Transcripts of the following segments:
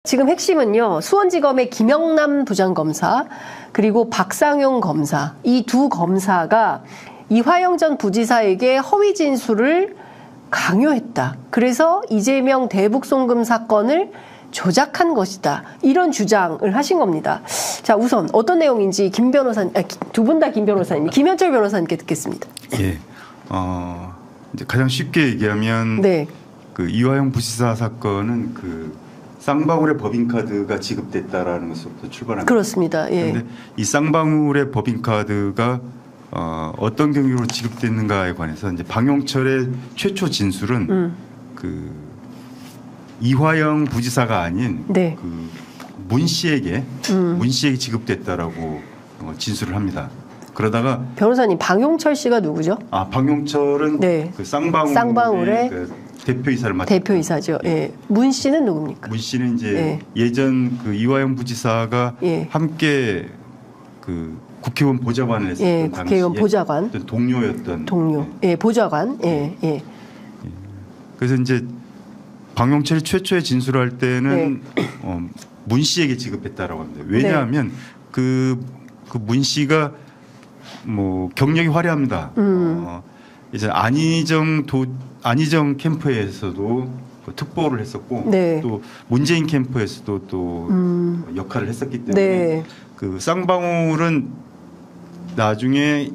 지금 핵심은요. 수원지검의 김영남 부장검사 그리고 박상용 검사 이 두 검사가 이화영 전 부지사에게 허위 진술을 강요했다. 그래서 이재명 대북 송금 사건을 조작한 것이다. 이런 주장을 하신 겁니다. 자, 우선 어떤 내용인지 김 변호사님, 두 분 다 김 변호사님, 김현철 변호사님께 듣겠습니다. 예, 이제 가장 쉽게 얘기하면 네. 그 이화영 부지사 사건은 그 쌍방울의 법인카드가 지급됐다라는 것부터 출발합니다. 그렇습니다. 예. 그런데 이 쌍방울의 법인카드가 어떤 경위로 지급됐는가에 관해서 이제 방용철의 최초 진술은 그 이화영 부지사가 아닌 네. 그 문 씨에게 지급됐다라고 진술을 합니다. 그러다가 변호사님 방용철 씨가 누구죠? 방용철은 네. 그 쌍방울의 그 대표이사를 맡은 대표이사죠. 예. 문 씨는 누굽니까? 문 씨는 이제 예전 그 이화영 부지사가 함께 그 국회의원 보좌관을 했었던 국회의원 보좌관 동료였던 보좌관 그래서 이제 방용철이 최초의 진술을 할 때는 문 씨에게 지급했다라고 합니다. 왜냐하면 그 문 씨가 뭐 경력이 화려합니다. 이제 안희정 캠프에서도 특보를 했었고 또 문재인 캠프에서도 또 역할을 했었기 때문에 그 쌍방울은 나중에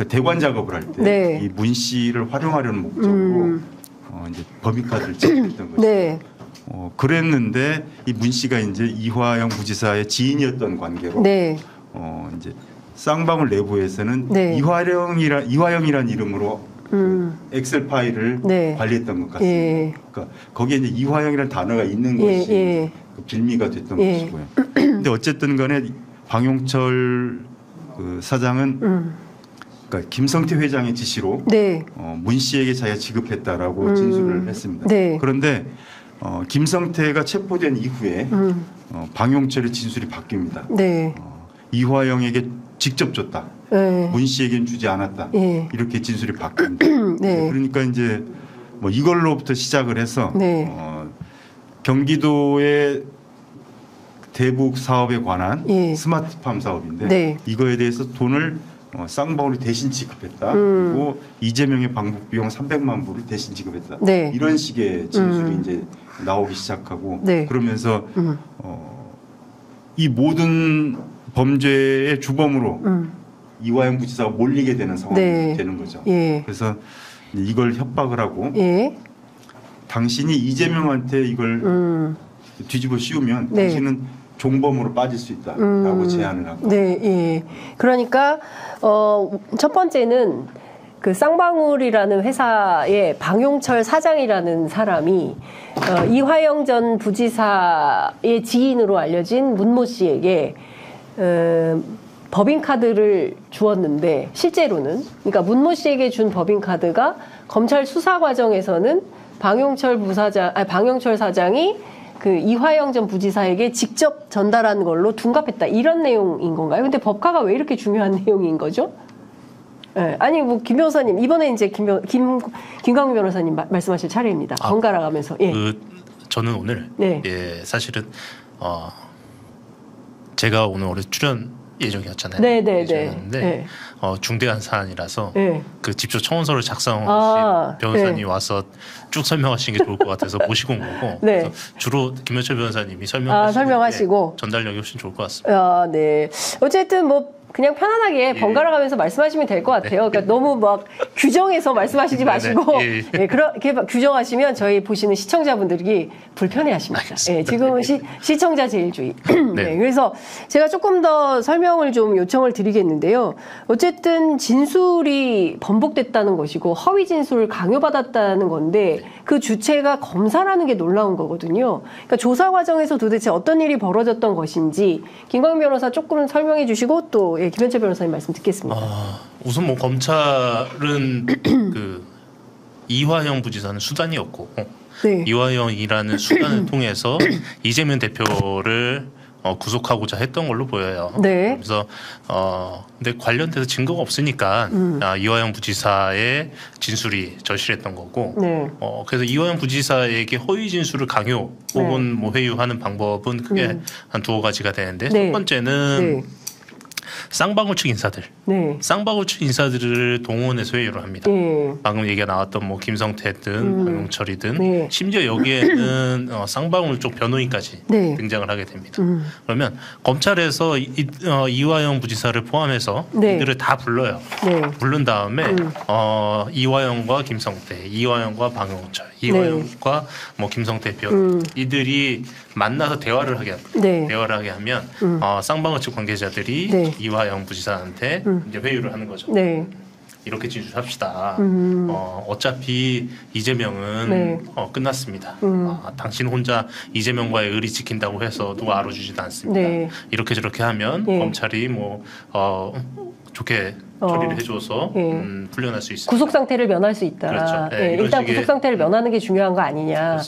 대관 작업을 할 때 이 문 씨를 활용하려는 목적으로 이제 법인카드를 지급했던 거죠. 그랬는데 이 문 씨가 이제 이화영 부지사의 지인이었던 관계로 이제 쌍방울 내부에서는 이화영이란 이름으로 엑셀 파일을 관리했던 것 같습니다. 그러니까 거기에 이제 이화영이라는 단어가 있는 것이 그 빌미가 됐던 것이고요. 근데 어쨌든 간에 방용철 그 사장은 그러니까 김성태 회장의 지시로 문 씨에게 자기가 지급했다라고 진술을 했습니다. 그런데 김성태가 체포된 이후에 방용철의 진술이 바뀝니다. 이화영에게 직접 줬다. 문 씨에게는 주지 않았다. 이렇게 진술이 바뀝니다. 그러니까 이제 뭐 이걸로부터 시작을 해서 경기도의 대북 사업에 관한 스마트팜 사업인데 이거에 대해서 돈을 쌍방울이 대신 지급했다. 그리고 이재명의 방북 비용 300만 불을 대신 지급했다. 이런 식의 진술이 이제 나오기 시작하고 그러면서 이 모든 범죄의 주범으로 이화영 부지사가 몰리게 되는 상황이 되는 거죠. 그래서 이걸 협박을 하고 당신이 이재명한테 이걸 뒤집어 씌우면 당신은 종범으로 빠질 수 있다라고 제안을 하고. 그러니까 첫 번째는 그 쌍방울이라는 회사의 방용철 사장이라는 사람이 이화영 전 부지사의 지인으로 알려진 문모 씨에게 법인카드를 주었는데 실제로는 그러니까 문모 씨에게 준 법인카드가 검찰 수사 과정에서는 방용철 사장이 그 이화영 전 부지사에게 직접 전달한 걸로 둔갑했다 이런 내용인 건가요? 근데 법카가 왜 이렇게 중요한 내용인 거죠? 아니 뭐 김 변호사님 이번에 이제 김광민 변호사님 말씀하실 차례입니다. 번갈아 가면서 저는 오늘 사실은 제가 오늘 출연 예정이었잖아요. 예정이었는데 중대한 사안이라서 그 집조 청원서를 작성하신 변호사님이 와서 쭉 설명하시는 게 좋을 것 같아서 모시고 온 거고 그래서 주로 김현철 변호사님이 설명하시고 전달력이 훨씬 좋을 것 같습니다. 어쨌든 뭐 그냥 편안하게 번갈아 가면서 말씀하시면 될 것 같아요. 그러니까 너무 막 규정해서 말씀하시지 마시고 그렇게 규정하시면 저희 보시는 시청자분들이 불편해하십니다. 지금은 시청자 제일주의. 그래서 제가 조금 더 설명을 좀 요청을 드리겠는데요. 어쨌든 진술이 번복됐다는 것이고 허위 진술을 강요받았다는 건데 그 주체가 검사라는 게 놀라운 거거든요. 그러니까 조사 과정에서 도대체 어떤 일이 벌어졌던 것인지 김광민 변호사 조금 설명해 주시고 또 김현철 변호사님 말씀 듣겠습니다. 우선 뭐 검찰은 그 이화영 부지사는 수단이었고 이화영이라는 수단을 통해서 이재명 대표를 구속하고자 했던 걸로 보여요. 네. 그래서 근데 관련돼서 증거가 없으니까 이화영 부지사의 진술이 절실했던 거고. 네. 그래서 이화영 부지사에게 허위 진술을 강요 혹은 뭐 회유하는 방법은 크게 한 두어 가지가 되는데 네. 첫 번째는 쌍방울 측 인사들, 쌍방울 측 인사들을 동원해서 회유를 합니다. 방금 얘기가 나왔던 뭐 김성태든 박용철이든 심지어 여기에는 쌍방울 쪽 변호인까지 등장을 하게 됩니다. 그러면 검찰에서 이화영 부지사를 포함해서 이들을 다 불러요. 부른 다음에 이화영과 김성태, 이화영과 박용철, 이화영과 뭐 김성태 변호 이들이 만나서 대화를 하게 합니다. 대화를 하게 하면 쌍방울 측 관계자들이 이화영 부지사한테 이제 회유를 하는 거죠. 이렇게 진술합시다. 어차피 이재명은 끝났습니다. 당신 혼자 이재명과의 의리 지킨다고 해서 누가 알아주지도 않습니다. 이렇게 저렇게 하면 검찰이 뭐 좋게 처리를 해줘서 풀려날 수 있습니다. 구속 상태를 면할 수 있다. 그렇죠. 일단 구속 상태를 면하는 게 중요한 거 아니냐.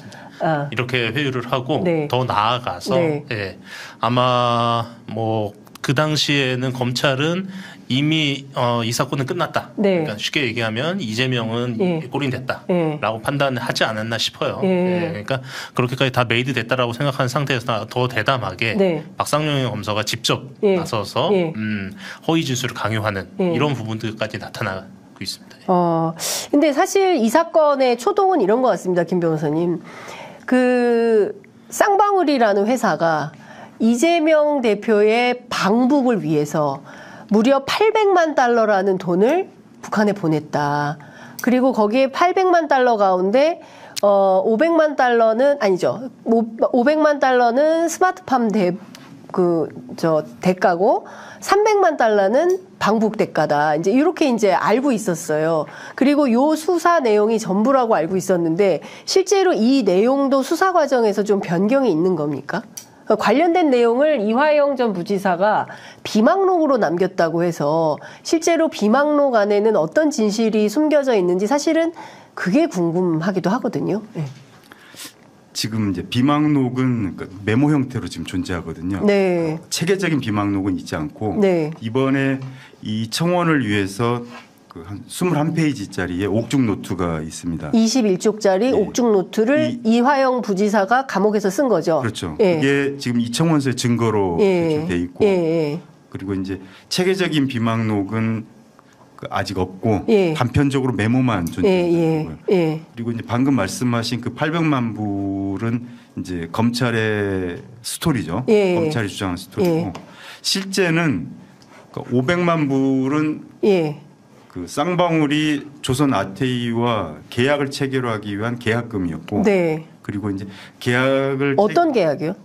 이렇게 회유를 하고 더 나아가서 아마 뭐 그 당시에는 검찰은 이미 이 사건은 끝났다. 그러니까 쉽게 얘기하면 이재명은 골인됐다라고 판단을 하지 않았나 싶어요. 그러니까 그렇게까지 다 메이드 됐다라고 생각하는 상태에서 더 대담하게 박상용 검사가 직접 나서서 허위 진술을 강요하는 이런 부분들까지 나타나고 있습니다. 근데 사실 이 사건의 초동은 이런 것 같습니다, 김 변호사님. 그 쌍방울이라는 회사가 이재명 대표의 방북을 위해서 무려 800만 달러라는 돈을 북한에 보냈다. 그리고 거기에 800만 달러 가운데 500만 달러는 아니죠. 500만 달러는 스마트팜 대가고 300만 달러는 방북 대가다. 이제 이렇게 이제 알고 있었어요. 그리고 요 수사 내용이 전부라고 알고 있었는데 실제로 이 내용도 수사 과정에서 좀 변경이 있는 겁니까? 관련된 내용을 이화영 전 부지사가 비망록으로 남겼다고 해서 실제로 비망록 안에는 어떤 진실이 숨겨져 있는지 사실은 그게 궁금하기도 하거든요. 지금 이제 비망록은 메모 형태로 지금 존재하거든요. 체계적인 비망록은 있지 않고 이번에 이 청원을 위해서 한 21페이지짜리의 옥중 노트가 있습니다. 21쪽짜리 옥중 노트를 이화영 부지사가 감옥에서 쓴 거죠. 그렇죠. 이게 지금 이 청원서의 증거로 제출돼 있고 그리고 이제 체계적인 비망록은 아직 없고 단편적으로 메모만 존재하고요. 그리고 이제 방금 말씀하신 그 800만 불은 이제 검찰의 스토리죠. 검찰이 주장한 스토리고 실제는 500만 불은 그 쌍방울이 조선 아태이와 계약을 체결하기 위한 계약금이었고, 그리고 이제 계약을 어떤 계약이요?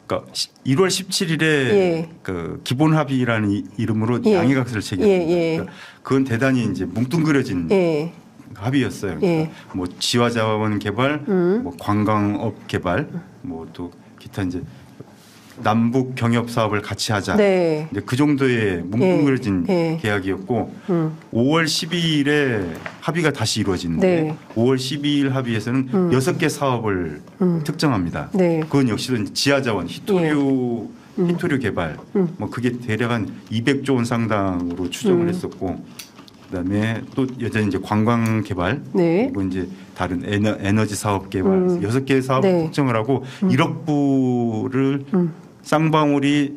그러니까 1월 17일에 그 기본 합의라는 이름으로 양해각서를 체결했습니다. 그러니까 그건 대단히 이제 뭉뚱그려진 합의였어요. 그러니까 뭐 지화자원 개발, 뭐 관광업 개발, 뭐 또 기타 이제 남북 경협 사업을 같이 하자. 이제 그 정도의 뭉뚱그려진 계약이었고 5월 12일에 합의가 다시 이루어지는데 5월 12일 합의에서는 6개 사업을 특정합니다. 그건 역시도 지하자원, 히토류 개발, 뭐 그게 대략 한 200조 원 상당으로 추정을 했었고, 그다음에 또 여전히 이제 관광 개발, 그리고 이제 다른 에너지 사업 개발, 6개 사업 특정을 하고 1억 불을 쌍방울이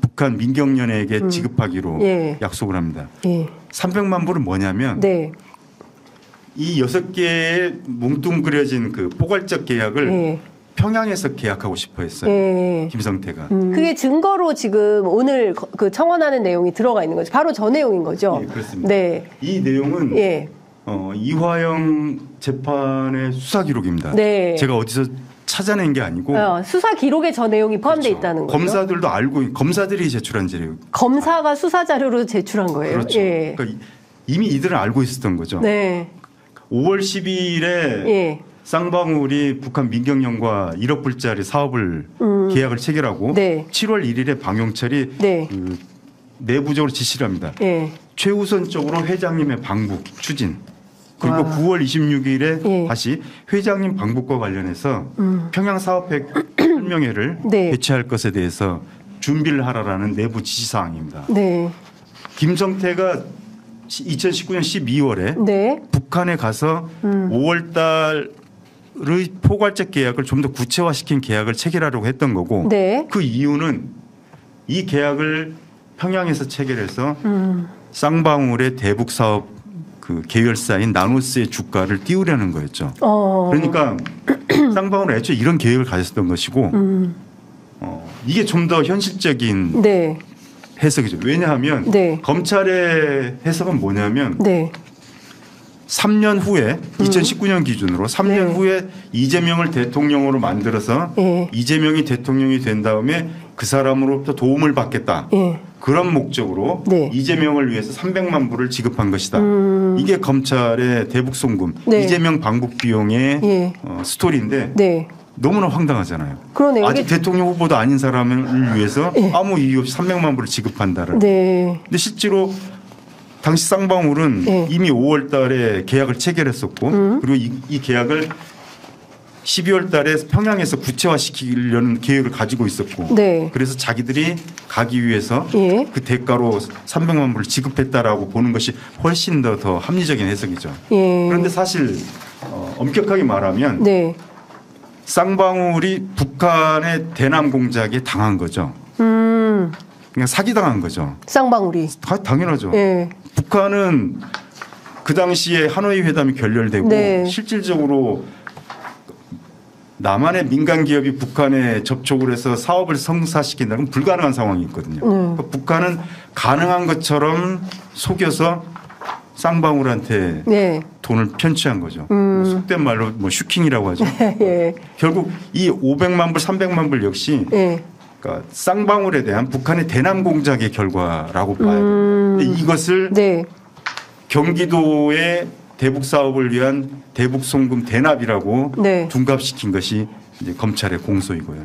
북한 민경련에게 지급하기로 약속을 합니다. 300만 불은 뭐냐면 이 6개의 뭉뚱그려진 그 포괄적 계약을 평양에서 계약하고 싶어 했어요. 김성태가. 그게 증거로 지금 오늘 그 청원하는 내용이 들어가 있는 거죠. 바로 저 내용인 거죠. 그렇습니다. 이 내용은 이화영 재판의 수사 기록입니다. 제가 어디서 찾아낸 게 아니고 수사 기록에 저 내용이 포함되어 있다는 거죠. 검사들도 알고 검사들이 제출한 자료. 검사가 수사 자료로 제출한 거예요. 그렇죠. 그러니까 이미 이들은 알고 있었던 거죠. 5월 12일에 쌍방울이 북한 민경련과 1억 불짜리 사업을 계약을 체결하고 7월 1일에 방용철이 그 내부적으로 지시를 합니다. 최우선적으로 회장님의 방북 추진. 그리고 9월 26일에 다시 회장님 방북과 관련해서 평양 사업회 설명회를 네. 개최할 것에 대해서 준비를 하라라는 내부 지시사항입니다. 네. 김성태가 2019년 12월에 네. 북한에 가서 5월 달의 포괄적 계약을 좀 더 구체화시킨 계약을 체결하려고 했던 거고 네. 그 이유는 이 계약을 평양에서 체결해서 쌍방울의 대북 사업 그 계열사인 나노스의 주가를 띄우려는 거였죠. 그러니까 쌍방울은 애초에 이런 계획을 가졌던 것이고 이게 좀 더 현실적인 네. 해석이죠. 왜냐하면 네. 검찰의 해석은 뭐냐면 네. 3년 후에 2019년 기준으로 3년 네. 후에 이재명을 대통령으로 만들어서 네. 이재명이 대통령이 된 다음에 그 사람으로부터 도움을 받겠다. 네. 그런 목적으로 네. 이재명을 위해서 300만 불을 지급한 것이다. 이게 검찰의 대북 송금, 네. 이재명 방북 비용의 네. 스토리인데 네. 너무나 황당하잖아요. 그러네요. 아직 대통령 후보도 아닌 사람을 위해서 네. 아무 이유 없이 300만 불을 지급한다는. 네. 근데 실제로 당시 쌍방울은 네. 이미 5월 달에 계약을 체결했었고 그리고 이 계약을 12월 달에 평양에서 구체화시키려는 계획을 가지고 있었고 네. 그래서 자기들이 가기 위해서 예. 그 대가로 300만 불을 지급했다라고 보는 것이 훨씬 더 합리적인 해석이죠. 예. 그런데 사실 엄격하게 말하면 네. 쌍방울이 북한의 대남 공작에 당한 거죠. 그냥 사기당한 거죠. 쌍방울이. 당연하죠. 네. 북한은 그 당시에 하노이 회담이 결렬되고 네. 실질적으로 남한의 민간 기업이 북한에 접촉을 해서 사업을 성사시킨다는 건 불가능한 상황이 있거든요. 그러니까 북한은 가능한 것처럼 속여서 쌍방울한테 네. 돈을 편취한 거죠. 속된 말로 뭐 슈킹이라고 하죠. 예. 결국 이 500만 불, 300만 불 역시 예. 그러니까 쌍방울에 대한 북한의 대남 공작의 결과라고 봐야 돼요. 근데 이것을 네. 경기도의 대북 사업을 위한 대북 송금 대납이라고 네. 둔갑시킨 것이 이제 검찰의 공소이고요.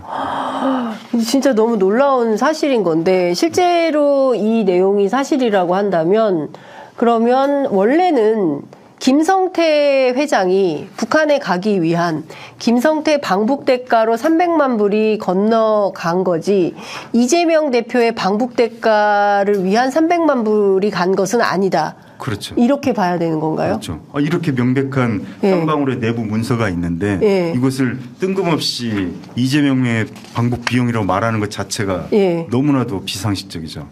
진짜 너무 놀라운 사실인 건데 실제로 이 내용이 사실이라고 한다면 그러면 원래는 김성태 회장이 북한에 가기 위한 김성태 방북 대가로 300만 불이 건너간 거지 이재명 대표의 방북 대가를 위한 300만 불이 간 것은 아니다. 그렇죠. 이렇게 봐야 되는 건가요? 그렇죠. 이렇게 명백한 예. 쌍방울의 내부 문서가 있는데 예. 이것을 뜬금없이 이재명의 방북 비용이라고 말하는 것 자체가 예. 너무나도 비상식적이죠.